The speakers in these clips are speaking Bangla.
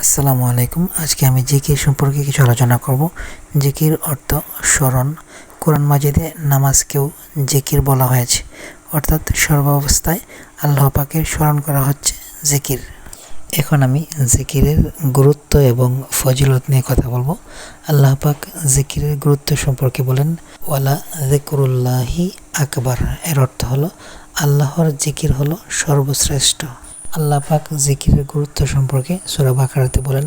আসসালামু আলাইকুম। আজকে আমি জিকির সম্পর্কে কিছু আলোচনা করব। জিকির অর্থ স্মরণ। কোরআন মাজিদে নামাজকেও জিকির বলা হয়েছে, অর্থাৎ সর্বাবস্থায় আল্লাহ পাকের স্মরণ করা হচ্ছে জিকির। এখন আমি জিকিরের গুরুত্ব এবং ফজিলত নিয়ে কথা বলবো। আল্লাহ পাক জিকিরের গুরুত্ব সম্পর্কে বলেন, ওয়ালা যিকরুল্লাহি আকবার। এর অর্থ হলো আল্লাহর জিকির হলো সর্বশ্রেষ্ঠ। আল্লাহ পাক জিকিরের গুরুত্ব সম্পর্কে সূরা বাকারাতে বলেন,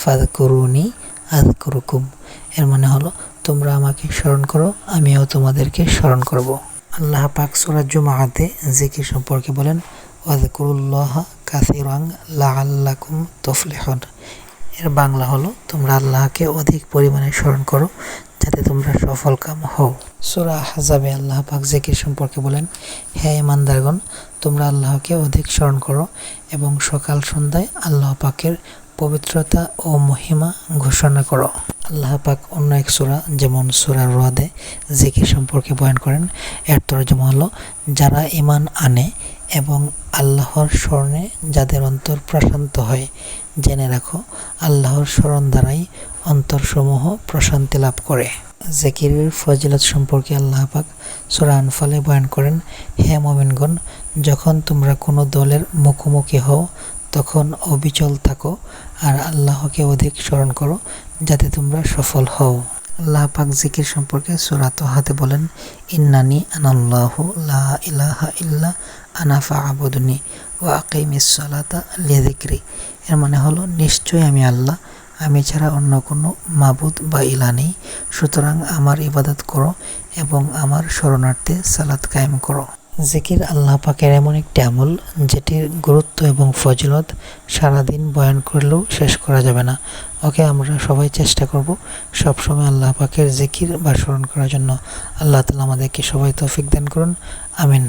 ফাযকুরুনি আযকুরুকুম। এর মানে হলো তোমরা আমাকে স্মরণ করো, আমিও তোমাদেরকে স্মরণ করব। আল্লাহ পাক সূরা জুমআতে জিকির সম্পর্কে বলেন, ওয়াযকুরুল্লাহা কাসীরান লাআল্লাকুম তুফলিহুন। এর বাংলা হলো তোমরা আল্লাহকে অধিক পরিমাণে স্মরণ করো যাতে তোমরা সফলকাম হও। সূরা আহজাবে আল্লাহ পাক জিকির সম্পর্কে বলেন, হে ঈমানদারগণ, তোমরা আল্লাহকে অধিক স্মরণ করো এবং সকাল সন্ধ্যায় আল্লাহ পাকের পবিত্রতা ও মহিমা ঘোষণা করো। আল্লাহ পাক অন্য এক সূরা যেমন সূরা রদে জিকির সম্পর্কে বয়ান করেন। এর তরজমা হলো যারা ঈমান আনে এবং আল্লাহর স্মরণে যাদের অন্তর প্রশান্ত হয়, জেনে রাখো আল্লাহর স্মরণ দ্বারাই অন্তরসমূহ প্রশান্তি লাভ করে। জিকিরের ফজিলত সম্পর্কে আল্লাহ পাক সূরা আনফালে বয়ান করেন, হে মুমিনগণ, যখন তোমরা কোনো দলের মুখোমুখি হও তখন অবিচল থাকো আর আল্লাহকে অধিক স্মরণ করো যাতে তোমরা সফল হও। আল্লাহ পাক জিকির সম্পর্কে সূরা তাহাতে বলেন, ইন্নানি আনাল্লাহু লা ইলাহা ইল্লা আনা ফা'বুদনি ওয়া আকিমিস সালাতা লিযিকরি। এর মানে হলো নিশ্চয়ই আমি আল্লাহ, আমি ছাড়া অন্য কোনো মাবুদ বা ইলা নেই, সুতরাং আমার ইবাদত করো এবং আমার শরণার্থে সালাত কায়েম করো। জিকির আল্লাহ পাকের এমন একটি আমল যেটির গুরুত্ব এবং ফজিলত সারাদিন বয়ান করলেও শেষ করা যাবে না। ওকে, আমরা সবাই চেষ্টা করব সবসময় আল্লাহ পাকের জিকির বা স্মরণ করার জন্য। আল্লাহ তাআলা আমাদেরকে সবাই তৌফিক দান করুন, আমিন।